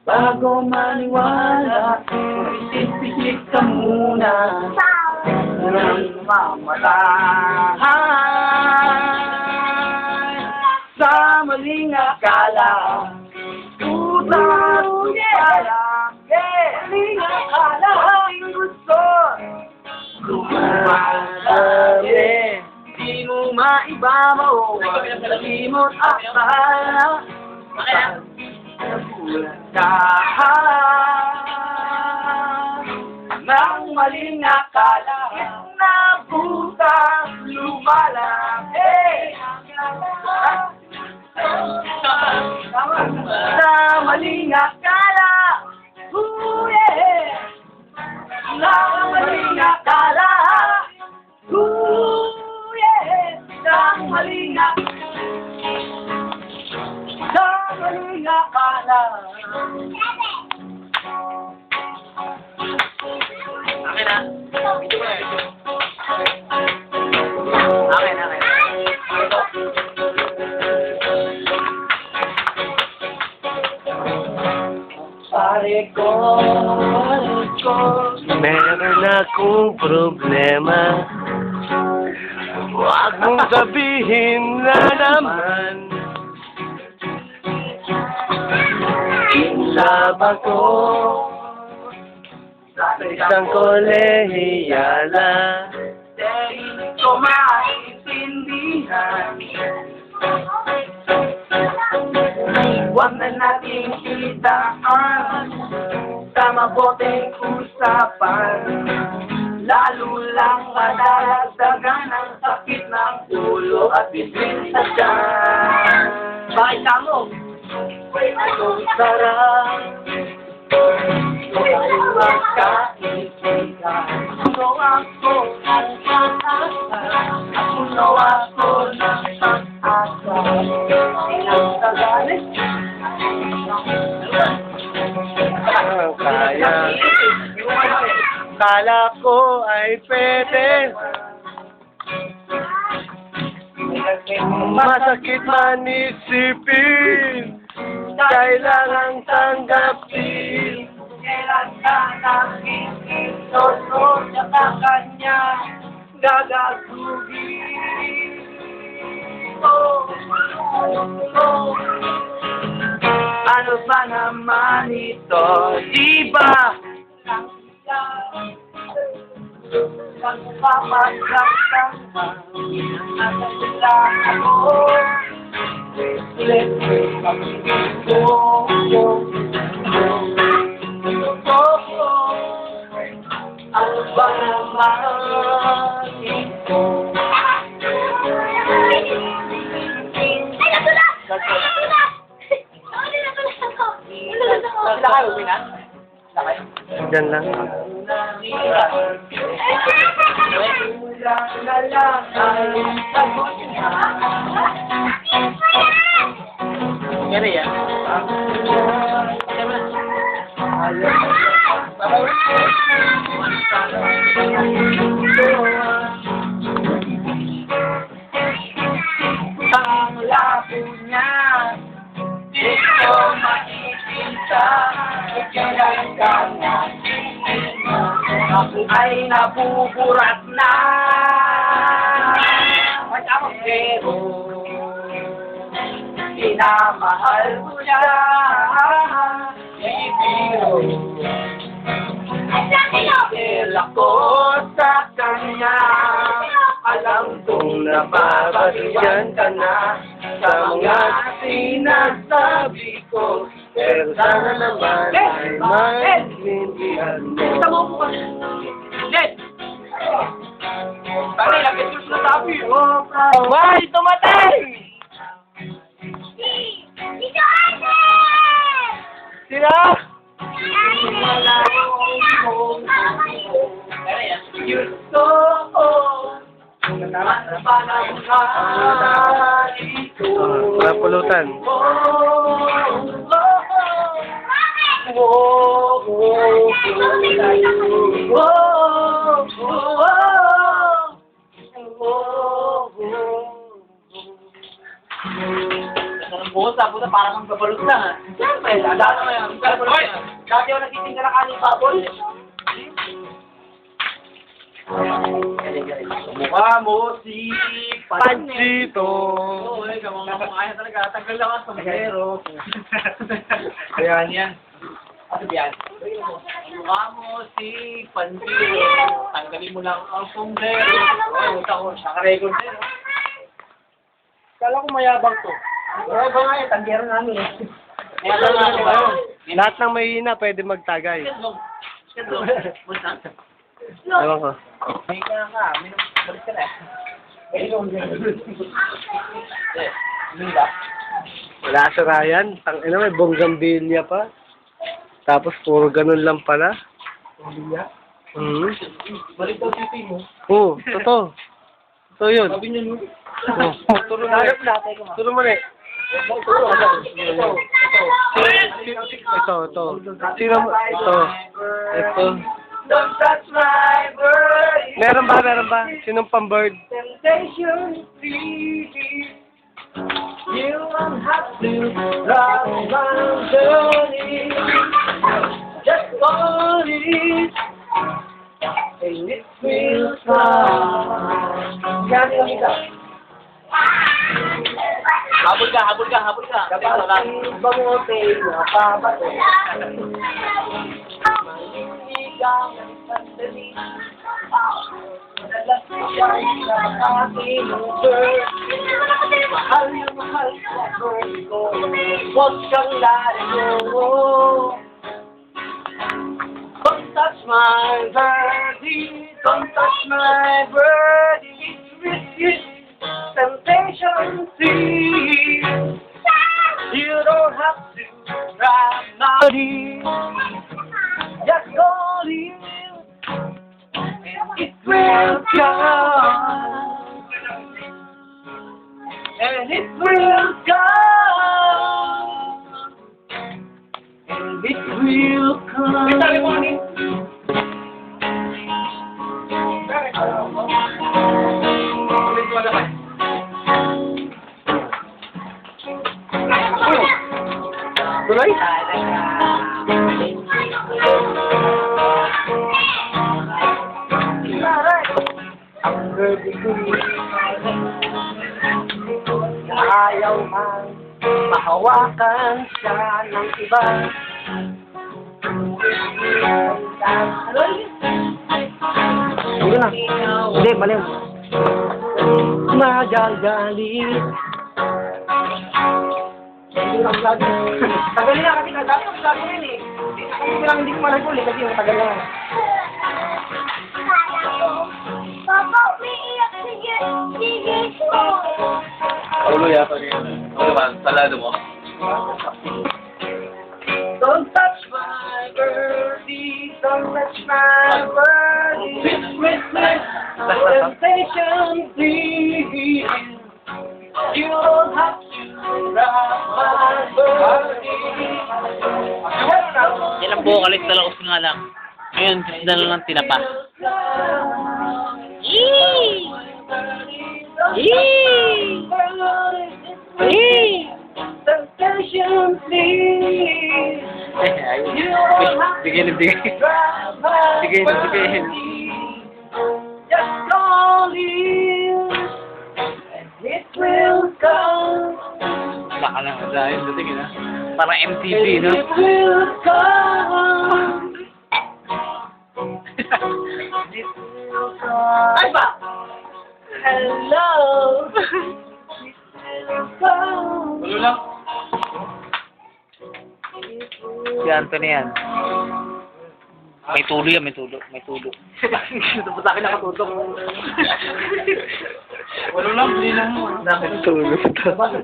Bago maniwala, isip-isip ka muna ng mamalahan. Sa maling akala, utak pala, maling akala, aking gusto lumalabi. Di mo maibabaw ang limot akala. Nagulat ka ng maling akala na butas lumalaki. Sa maling akala, na maling akala, sa maling akala. Akin na. Video mo na. Akin. Pare ko. Meron akong problema. Huwag mong sabihin na naman. Inlaba ko sa isang kolehiyala. Hindi ko maintindihan. Huwag na natin itaan sa maboteng usapan. Lalo lang madadagdagan ang sakit ng ulo at bibig sa tiyan. Bakit tamo? Anong sarap? Kung magkaibigan, puno ako ng pag-asa. Puno ako ng pag-asa. Ilang kagalit? Kaya kala ko ay pwede. Masakit man isipin, kailangang tanggapin. Kailan ka nakikisolo sa kanya gagasuhin. Ano ba naman ito? Diba? Nagpapaglakan ka, nagpapaglakan ako. Ulit, ano ba naman ito? Sila kayo, uwi na? Sila kayo? Diyan lang. Gano'n yan? Ang labo niya, di ko makikita. Kailan ka na, ako ay nabuburat na. Pero minamahal ko siya. Ibiro dahil ako sa kanya. Alam kong napapagyan ka na sa mga sinasabi ko. Pero sana naman ay maintindihan mo. Jet! Tari, lagyan ko sa sabi. Why? Tumatay! Sino? Gusto ko Napulutan. Bukas puta, parang magbabalot lang ah. Siyempre, dati mo yan. Hoy! Dati ako nagtitinda na kanin babol. Mukha mo si Panchito. Oo, kamukha talaga. Tanggal lang ang sombrero. Ayan yan. Ano yan? Mukha mo si Panchito. Tanggalin mo lang ang sombrero. Ay, uta ko. Naka-record din. Kala ko mayabang to. Mayabang nga yan. Tanggero namin eh. Mayabang nga ba? Lahat ng mahihina pwede magtagay. Ewan ko. May kaya ka. Balik ka na. Wala si Ryan. Tangina, may bonggambilya pa. Tapos puro ganun lang pala. Balik daw titi mo. Oo, totoo. Totoo yun. Sabi niyo no. Turo na. Turo mo na eh. Ito. Sino mo? Ito. Don't touch my bird. Meron ba? Sinong pang-bird? Temptation free. You won't have to run around journey. Just want it. And it will come. Gani lang ito. Habol ka. Kapag bamote, napabato. Manigang ng sandali. Madalas na siya'y nakakaking bird. Mahal na mahal sa bird ko. Huwag kang lalayo. Don't touch my birdie. Don't touch my birdie. It's risky. Temptation free. You don't have to drive naughty. Just go in, and it will come. And it will come. And it will come. Tuloy? Ang birthday ko ayaw man mahawakan siya ng iba. Sige na. Hindi, mali. Magagalit. Tagal na kasi dati ako gagawin eh. Ako lang hindi ko malagol eh kasi yung tagal na. Papa, umiiyak si Gigi ko. Ulo yata niya. Ano naman, salado mo. Don't touch my birdie, don't touch my birdie. Christmas, temptation free. You don't have to rock my birdie. Yan ang vocalist na laos nga lang. Ngayon, dala lang tinapa. Yee! Yee! Yee! Temptation free. You don't have to rock my birdie. Just call in, and it will come. Baka lang, dahil dating na. Parang MTV, no? It will come. It will come. Ay ba? Hello. It will come. Ulo lang. Si Anthony yan. May tulo yan, may tulo. May tulo. Ito sa akin nakatutok. Ulo lang, hindi lang mo. Tulog. Bakit